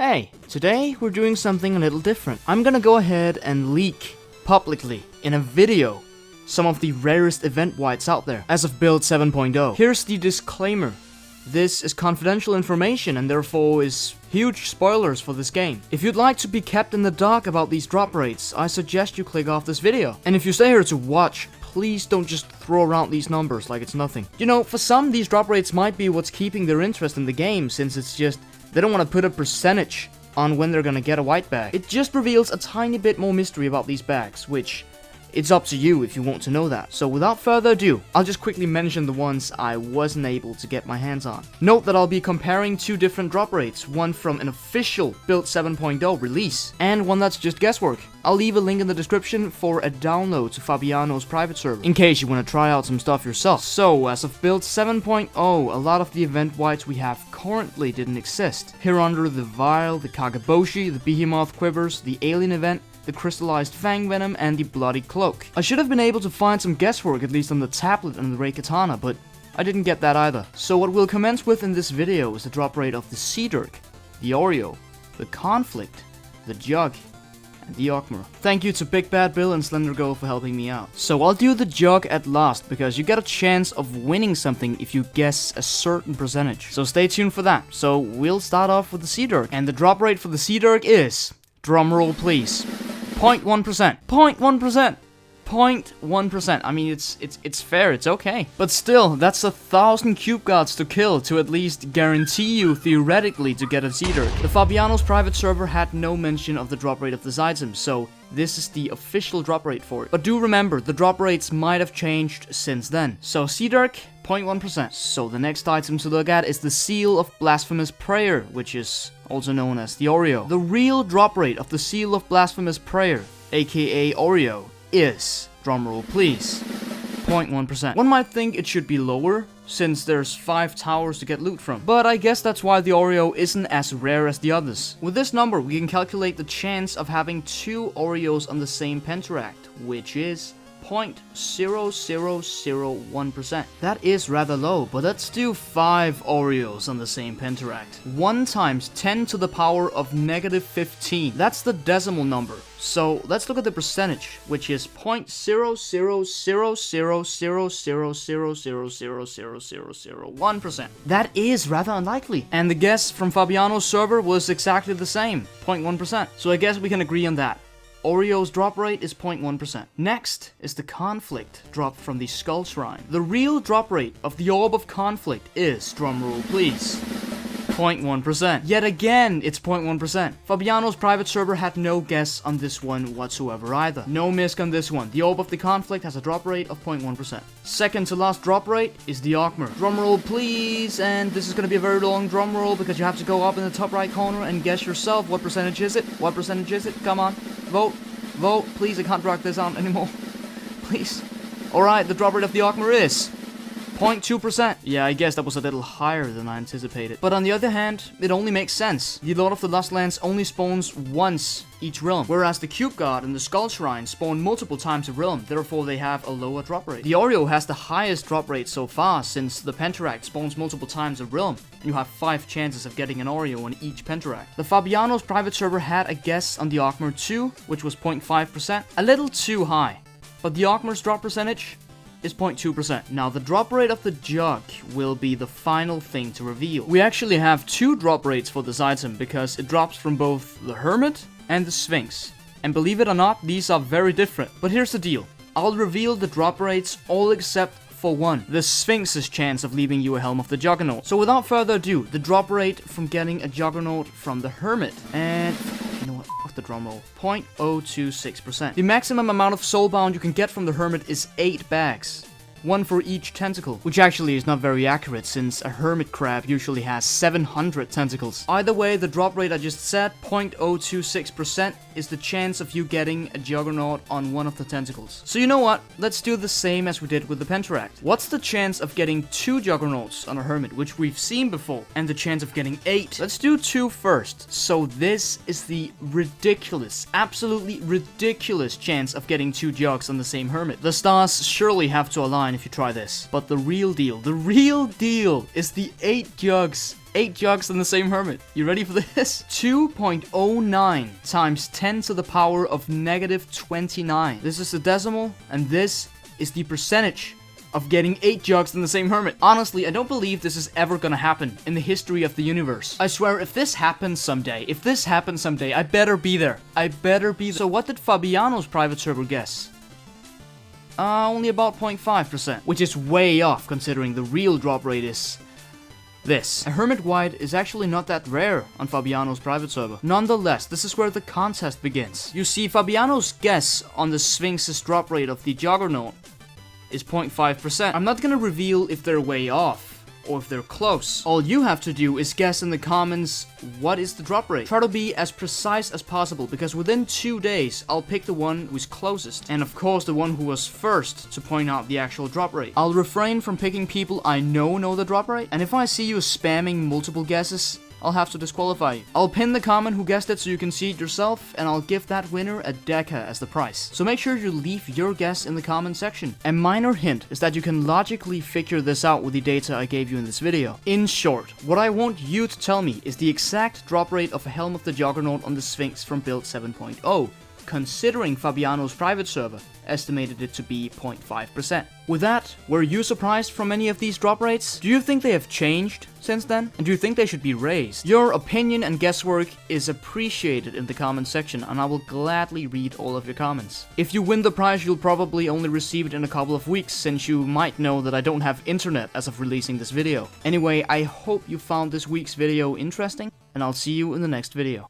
Hey, today we're doing something a little different. I'm gonna go ahead and leak publicly in a video some of the rarest event whites out there as of build 7.0. Here's the disclaimer. This is confidential information and therefore is huge spoilers for this game. If you'd like to be kept in the dark about these drop rates, I suggest you click off this video. And if you stay here to watch, please don't just throw around these numbers like it's nothing. You know, for some, these drop rates might be what's keeping their interest in the game, since it's just they don't want to put a percentage on when they're gonna get a white bag. It just reveals a tiny bit more mystery about these bags, which it's up to you if you want to know that. So without further ado, I'll just quickly mention the ones I wasn't able to get my hands on. Note that I'll be comparing two different drop rates, one from an official build 7.0 release, and one that's just guesswork. I'll leave a link in the description for a download to Fabiano's private server, in case you want to try out some stuff yourself. So, as of build 7.0, a lot of the event whites we have currently didn't exist. Here under the Vial, the Kageboshi, the Behemoth Quivers, the Alien event, the Crystallized Fang Venom, and the Bloody Cloak. I should have been able to find some guesswork at least on the tablet and the Ray Katana, but I didn't get that either. So what we'll commence with in this video is the drop rate of the Cdirk, the Oreo, the Conflict, the Jugg, and the ogmur. Thank you to BigBadBill and Slendergo for helping me out. So I'll do the Jugg at last, because you get a chance of winning something if you guess a certain percentage. So stay tuned for that. So we'll start off with the Cdirk, and the drop rate for the Cdirk is, drumroll please, 0.1%. 0.1%. 0.1%. I mean, it's fair, it's okay. But still, that's 1,000 cube guards to kill to at least guarantee you, theoretically, to get a Cdirk. The Fabiano's private server had no mention of the drop rate of this item, so this is the official drop rate for it. But do remember, the drop rates might have changed since then. So Cdirk, 0.1%. So the next item to look at is the Seal of Blasphemous Prayer, which is also known as the Oreo. The real drop rate of the Seal of Blasphemous Prayer, aka Oreo, is, drumroll please, 0.1%. One might think it should be lower, since there's 5 towers to get loot from. But I guess that's why the Oreo isn't as rare as the others. With this number, we can calculate the chance of having 2 Oreos on the same penteract, which is 0.0001%. That is rather low, but let's do 5 Oreos on the same penteract. 1 times 10 to the power of -15. That's the decimal number. So let's look at the percentage, which is 0.000000000001%. That is rather unlikely. And the guess from Fabiano's server was exactly the same, 0.1%. So I guess we can agree on that. Oreo's drop rate is 0.1%. Next is the Conflict, dropped from the Skull Shrine. The real drop rate of the Orb of Conflict is, drumroll please, 0.1%. Yet again, it's 0.1%. Fabiano's private server had no guess on this one whatsoever either. No misc on this one. The Orb of the Conflict has a drop rate of 0.1%. Second to last drop rate is the ogmur. Drumroll please, and this is going to be a very long drumroll because you have to go up in the top right corner and guess yourself what percentage is it. What percentage is it? Come on. Vote. Vote. Please, I can't drag this out anymore. Please. Alright, the drop rate of the ogmur is 0.2%. Yeah, I guess that was a little higher than I anticipated. But on the other hand, it only makes sense. The Lord of the Lost Lands only spawns once each realm, whereas the Cube Guard and the Skull Shrine spawn multiple times a realm, therefore they have a lower drop rate. The Oreo has the highest drop rate so far, since the penteract spawns multiple times a realm, and you have 5 chances of getting an Oreo on each penteract. The Fabiano's private server had a guess on the ogmur too, which was 0.5%, a little too high. But the ogmur's drop percentage is 0.2%. Now, the drop rate of the Jugg will be the final thing to reveal. We actually have 2 drop rates for this item, because it drops from both the Hermit and the Sphinx. And believe it or not, these are very different. But here's the deal. I'll reveal the drop rates all except for one, the Sphinx's chance of leaving you a Helm of the Juggernaut. So without further ado, the drop rate from getting a Juggernaut from the Hermit. And you know what? Off the drumroll. 0.026%. The maximum amount of soulbound you can get from the Hermit is 8 bags. 1 for each tentacle, which actually is not very accurate since a hermit crab usually has 700 tentacles. Either way, the drop rate I just said, 0.026%, is the chance of you getting a Juggernaut on one of the tentacles. So you know what? Let's do the same as we did with the penteract. What's the chance of getting 2 Juggernauts on a hermit, which we've seen before, and the chance of getting 8? Let's do 2 first. So this is the ridiculous, absolutely ridiculous chance of getting 2 Juggs on the same hermit. The stars surely have to align online if you try this. But the real deal is the 8 jugs. 8 jugs in the same hermit. You ready for this? 2.09 times 10 to the power of -29. This is the decimal, and this is the percentage of getting 8 jugs in the same hermit. Honestly, I don't believe this is ever gonna happen in the history of the universe. I swear, if this happens someday, I better be there. So what did Fabiano's private server guess? Only about 0.5%, which is way off considering the real drop rate is this. A hermit white is actually not that rare on Fabiano's private server. Nonetheless, this is where the contest begins. You see, Fabiano's guess on the Sphinx's drop rate of the Juggernaut is 0.5%. I'm not gonna reveal if they're way off or if they're close. All you have to do is guess in the comments what is the drop rate. Try to be as precise as possible, because within 2 days I'll pick the one who's closest, and of course the one who was first to point out the actual drop rate. I'll refrain from picking people I know the drop rate, and if I see you spamming multiple guesses, I'll have to disqualify you. I'll pin the comment who guessed it so you can see it yourself, and I'll give that winner a deca as the prize. So make sure you leave your guess in the comment section. A minor hint is that you can logically figure this out with the data I gave you in this video. In short, what I want you to tell me is the exact drop rate of a Helm of the Juggernaut on the Sphinx from build 7.0, considering Fabiano's private server estimated it to be 0.5%. With that, were you surprised from any of these drop rates? Do you think they have changed since then? And do you think they should be raised? Your opinion and guesswork is appreciated in the comment section, and I will gladly read all of your comments. If you win the prize, you'll probably only receive it in a couple of weeks, since you might know that I don't have internet as of releasing this video. Anyway, I hope you found this week's video interesting, and I'll see you in the next video.